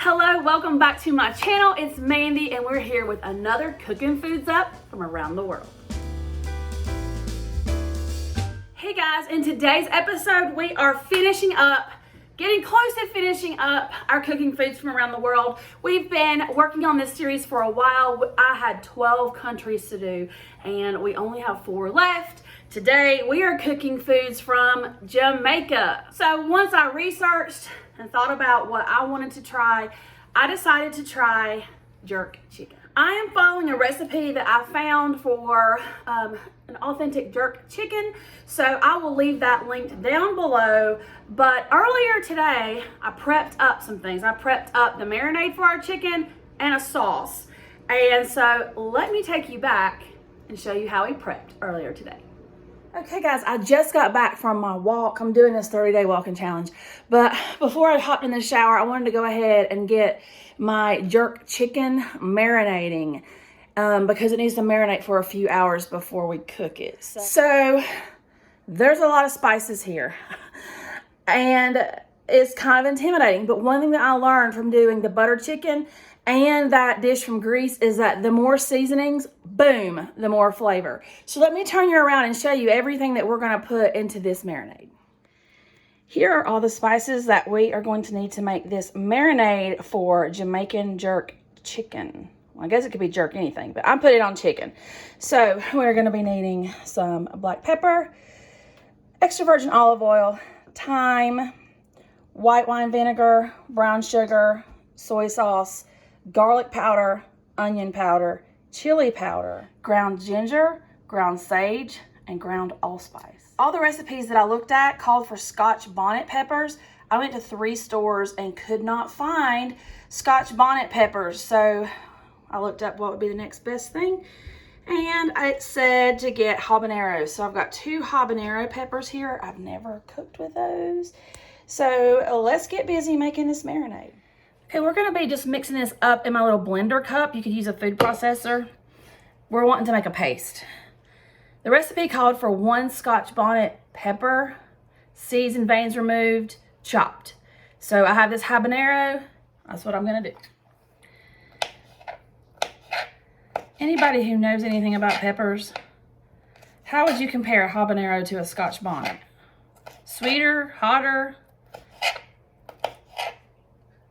Hello, welcome back to my channel. It's Mandy and we're here with another Cooking Foods Up from around the world. Hey guys, in today's episode we are getting close to finishing up our cooking foods from around the world. We've been working on this series for a while. I had 12 countries to do and we only have 4 left. Today we are cooking foods from Jamaica. So once I researched and thought about what I wanted to try, I decided to try jerk chicken. I am following a recipe that I found for an authentic jerk chicken, so I will leave that linked down below. But earlier today, I prepped up some things. I prepped up the marinade for our chicken and a sauce. And so let me take you back and show you how we prepped earlier today. Okay guys, I just got back from my walk. I'm doing this 30-day walking challenge. But before I hopped in the shower, I wanted to go ahead and get my jerk chicken marinating because it needs to marinate for a few hours before we cook it. So there's a lot of spices here and it's kind of intimidating. But one thing that I learned from doing the butter chicken and that dish from Greece is that the more seasonings, boom, the more flavor. So let me turn you around and show you everything that we're gonna put into this marinade. Here are all the spices that we are going to need to make this marinade for Jamaican jerk chicken. Well, I guess it could be jerk anything, but I'm putting it on chicken. So we're gonna be needing some black pepper, extra virgin olive oil, thyme, white wine vinegar, brown sugar, soy sauce, garlic powder, onion powder, chili powder, ground ginger, ground sage, and ground allspice. All the recipes that I looked at called for Scotch bonnet peppers. I went to 3 stores and could not find Scotch bonnet peppers, so I looked up what would be the next best thing, and it said to get habaneros. So I've got 2 habanero peppers here. I've never cooked with those. So let's get busy making this marinade. Okay, we're gonna be just mixing this up in my little blender cup. You could use a food processor. We're wanting to make a paste. The recipe called for 1 Scotch bonnet pepper, seeds and veins removed, chopped. So I have this habanero. That's what I'm gonna do. Anybody who knows anything about peppers, how would you compare a habanero to a Scotch bonnet? Sweeter, hotter?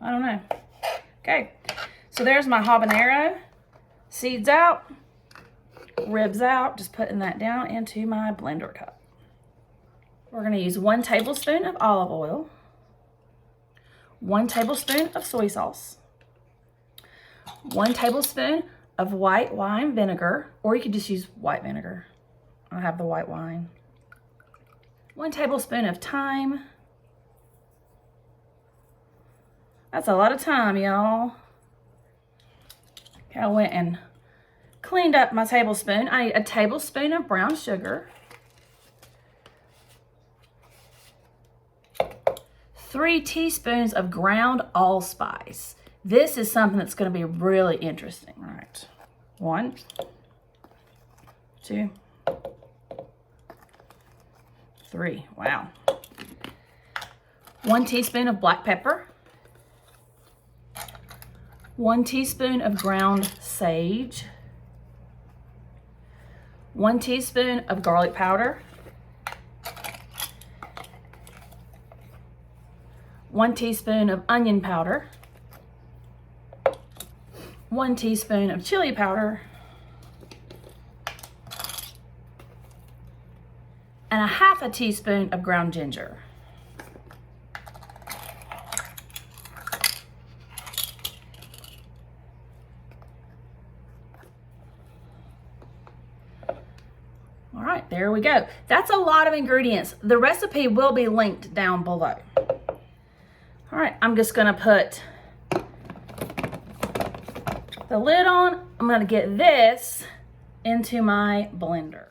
I don't know. Okay, so there's my habanero. Seeds out, ribs out. Just putting that down into my blender cup. We're gonna use 1 tablespoon of olive oil, 1 tablespoon of soy sauce, 1 tablespoon of white wine vinegar, or you could just use white vinegar. I have the white wine. 1 tablespoon of thyme. That's a lot of thyme, y'all. Okay, I went and cleaned up my tablespoon. I need a tablespoon of brown sugar, 3 teaspoons of ground allspice. This is something that's going to be really interesting. All right, 1, 2, 3. Wow. 1 teaspoon of black pepper, 1 teaspoon of ground sage, 1 teaspoon of garlic powder, 1 teaspoon of onion powder, 1 teaspoon of chili powder, and a 1/2 teaspoon of ground ginger. All right, there we go. That's a lot of ingredients. The recipe will be linked down below. All right, I'm just gonna put the lid on. I'm gonna get this into my blender.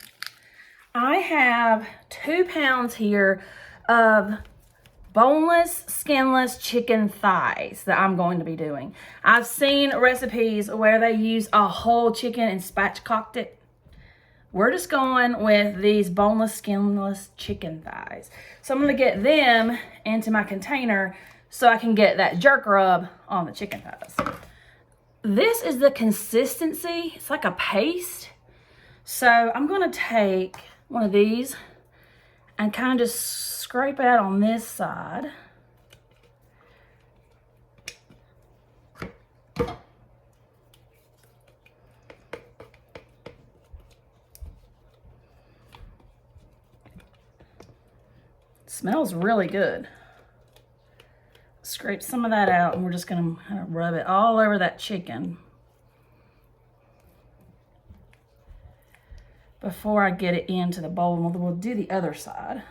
I have 2 pounds here of boneless, skinless chicken thighs that I'm going to be doing. I've seen recipes where they use a whole chicken and spatchcocked it. We're just going with these boneless, skinless chicken thighs. So I'm gonna get them into my container so I can get that jerk rub on the chicken thighs. This is the consistency. It's like a paste. So I'm gonna take one of these and kind of just scrape it out on this side. Smells really good. Scrape some of that out, and we're just gonna kind of rub it all over that chicken before I get it into the bowl, and we'll do the other side.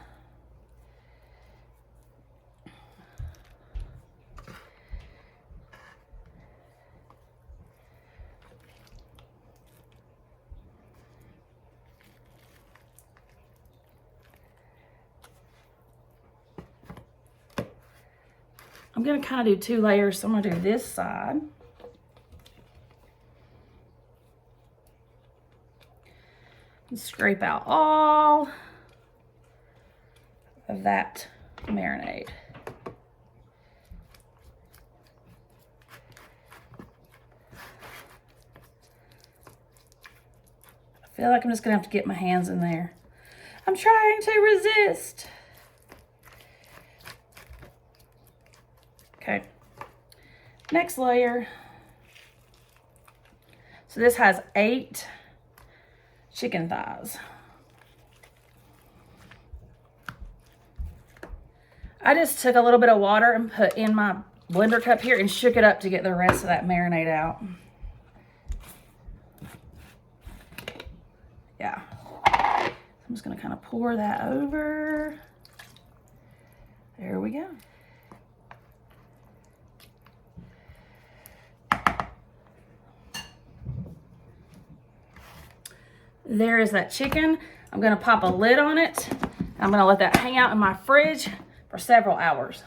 I'm going to kind of do 2 layers, so I'm going to do this side. And scrape out all of that marinade. I feel like I'm just going to have to get my hands in there. I'm trying to resist. Okay, next layer. So this has 8 chicken thighs. I just took a little bit of water and put in my blender cup here and shook it up to get the rest of that marinade out. Yeah. I'm just gonna kind of pour that over. There we go. There is that chicken. I'm gonna pop a lid on it. I'm gonna let that hang out in my fridge for several hours.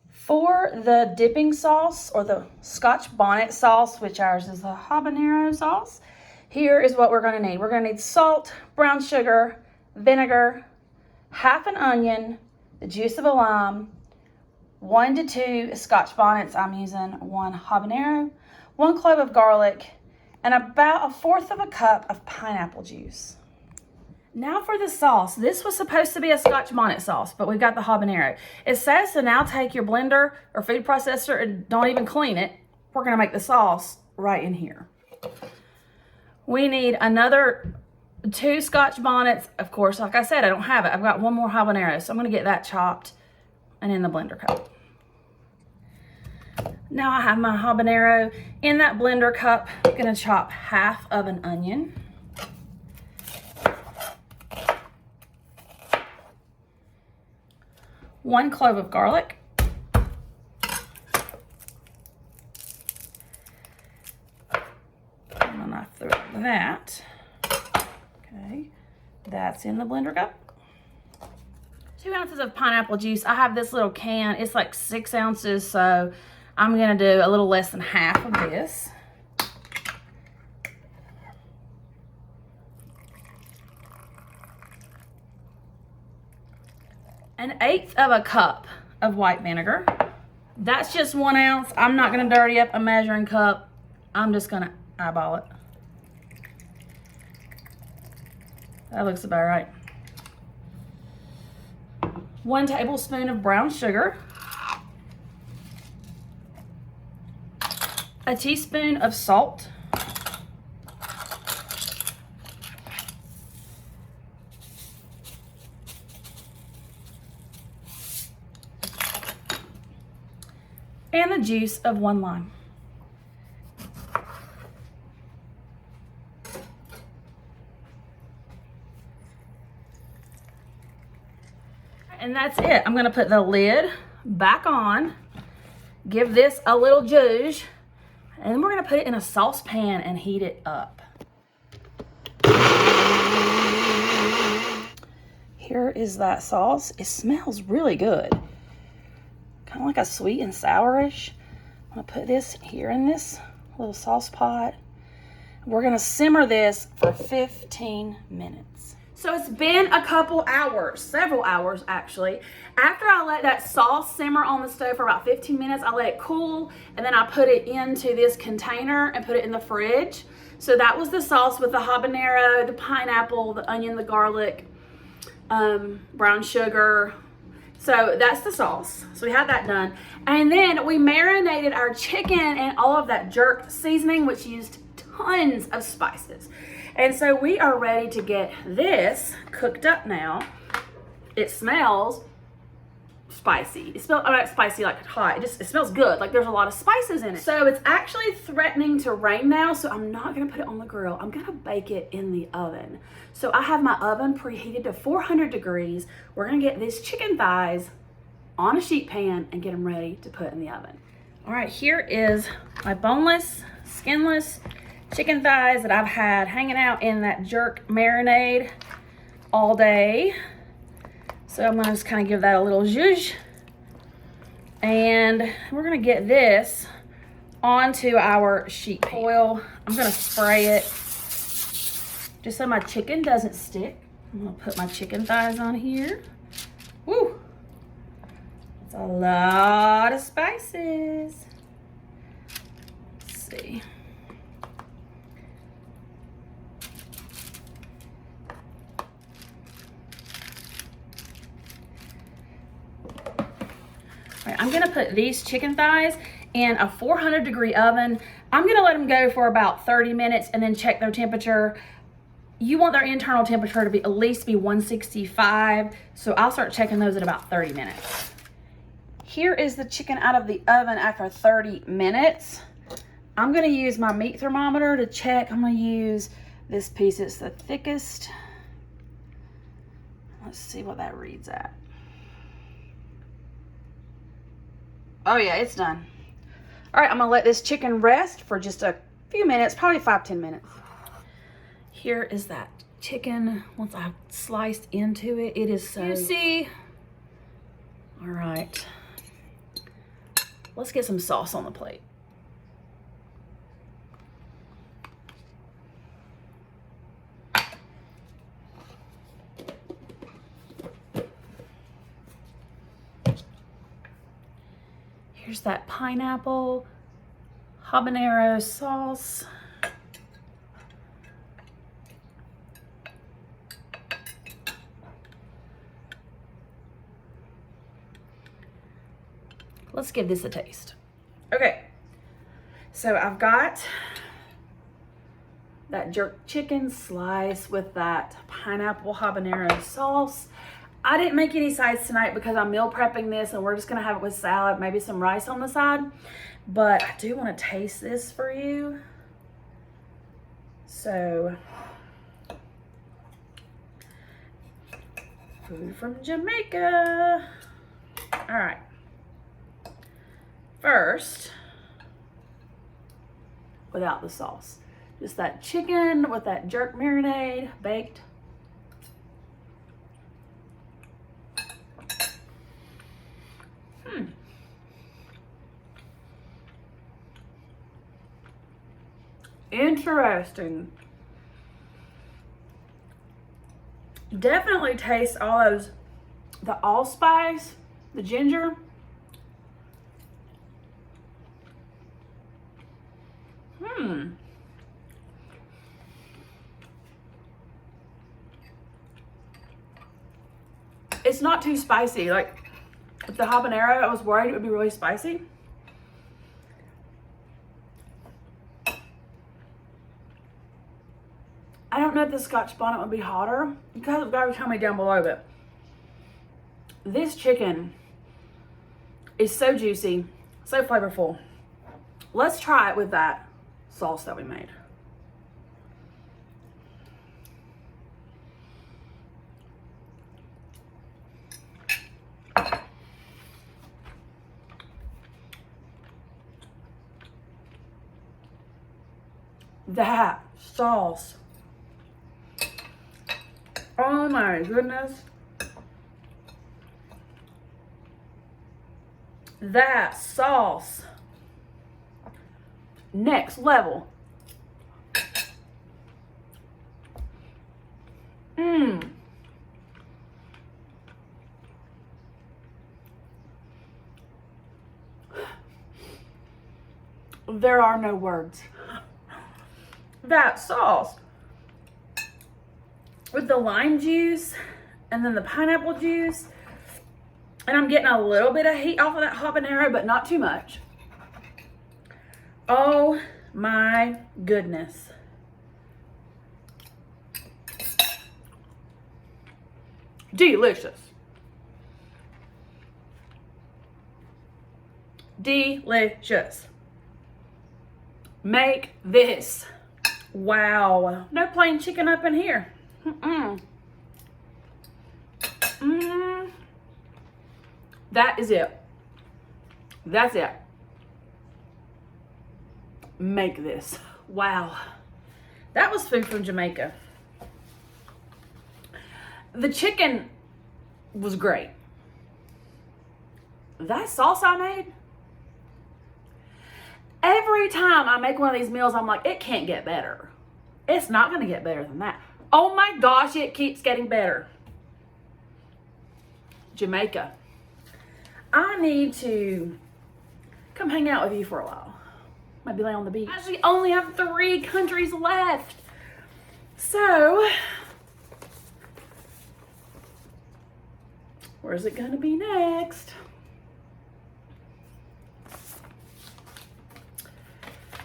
For the dipping sauce, or the Scotch bonnet sauce, which ours is the habanero sauce, here is what we're gonna need. We're gonna need salt, brown sugar, vinegar, half an onion, the juice of a lime, 1 to 2 Scotch bonnets. I'm using 1 habanero, 1 clove of garlic, and about 1/4 of a cup of pineapple juice. Now for the sauce. This was supposed to be a Scotch bonnet sauce, but we've got the habanero. It says to now take your blender or food processor and don't even clean it. We're gonna make the sauce right in here. We need another 2 Scotch bonnets. Of course, like I said, I don't have it. I've got 1 more habanero, so I'm gonna get that chopped and in the blender cup. Now I have my habanero in that blender cup. I'm gonna chop half of an onion. One clove of garlic. I'm gonna knife through that. Okay, that's in the blender cup. 2 ounces of pineapple juice. I have this little can. It's like 6 ounces, so I'm gonna do a little less than half of this. An 1/8 of a cup of white vinegar. That's just 1 ounce. I'm not gonna dirty up a measuring cup. I'm just gonna eyeball it. That looks about right. 1 tablespoon of brown sugar. A teaspoon of salt. And the juice of 1 lime. And that's it. I'm gonna put the lid back on, give this a little zhuzh, and then we're gonna put it in a saucepan and heat it up. Here is that sauce. It smells really good. Kind of like a sweet and sourish. I'm gonna put this here in this little sauce pot. We're gonna simmer this for 15 minutes. So it's been a couple hours, several hours actually. After I let that sauce simmer on the stove for about 15 minutes, I let it cool, and then I put it into this container and put it in the fridge. So that was the sauce with the habanero, the pineapple, the onion, the garlic, brown sugar. So that's the sauce. So we had that done. And then we marinated our chicken in all of that jerk seasoning, which used tons of spices. And so we are ready to get this cooked up now. It smells spicy. It smells not spicy like hot. It smells good. Like there's a lot of spices in it. So it's actually threatening to rain now, so I'm not gonna put it on the grill. I'm gonna bake it in the oven. So I have my oven preheated to 400 degrees. We're gonna get these chicken thighs on a sheet pan and get them ready to put in the oven. All right, here is my boneless, skinless chicken thighs that I've had hanging out in that jerk marinade all day. So I'm gonna just kind of give that a little zhuzh. And we're gonna get this onto our sheet pan. Oil. I'm gonna spray it just so my chicken doesn't stick. I'm gonna put my chicken thighs on here. Woo! It's a lot of spices. Let's see. Right, I'm gonna put these chicken thighs in a 400 degree oven. I'm gonna let them go for about 30 minutes and then check their temperature. You want their internal temperature to be at least 165, so I'll start checking those at about 30 minutes. Here is the chicken out of the oven after 30 minutes. I'm gonna use my meat thermometer to check. I'm gonna use this piece, it's the thickest. Let's see what that reads at. Oh yeah, it's done. All right, I'm gonna let this chicken rest for just a few minutes, probably 5-10 minutes. Here is that chicken. Once I've sliced into it, it is so juicy. All right, let's get some sauce on the plate. Here's that pineapple habanero sauce. Let's give this a taste. Okay, so I've got that jerk chicken slice with that pineapple habanero sauce. I didn't make any sides tonight because I'm meal prepping this and we're just gonna have it with salad, maybe some rice on the side. But I do wanna taste this for you. So, food from Jamaica. All right. First, without the sauce, just that chicken with that jerk marinade baked. Interesting. Definitely taste all those, the allspice, the ginger. It's not too spicy. Like with the habanero, I was worried it would be really spicy. I don't know if the Scotch bonnet would be hotter. You guys have got to tell me down below, but this chicken is so juicy, so flavorful. Let's try it with that sauce that we made. That sauce. Oh my goodness. That sauce. Next level. Mmm. There are no words. That sauce with the lime juice and then the pineapple juice, and I'm getting a little bit of heat off of that habanero, but not too much. Oh my goodness. Delicious. Delicious. Make this. Wow. No plain chicken up in here. That is it. That's it. Make this. Wow. That was food from Jamaica. The chicken was great. That sauce I made, every time I make one of these meals, I'm like, it can't get better. It's not going to get better than that. Oh my gosh, it keeps getting better. Jamaica. I need to come hang out with you for a while. Maybe lay on the beach. I actually only have 3 countries left. So, where's it going to be next?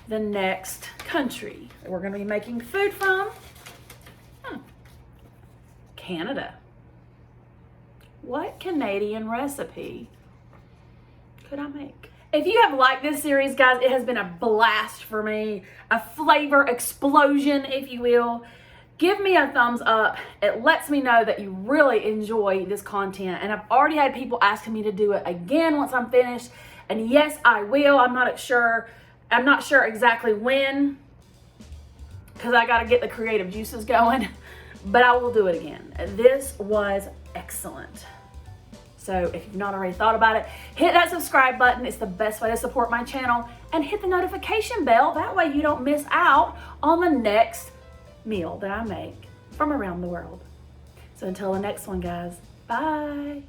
The next country that we're going to be making food from, Canada. What Canadian recipe could I make? If you have liked this series, guys, it has been a blast for me. A flavor explosion, if you will. Give me a thumbs up. It lets me know that you really enjoy this content. And I've already had people asking me to do it again once I'm finished. And yes, I will. I'm not sure exactly when, because I got to get the creative juices going, but I will do it again. This was excellent. So if you've not already thought about it, hit that subscribe button. It's the best way to support my channel, and hit the notification bell. That way you don't miss out on the next meal that I make from around the world. So until the next one, guys, bye.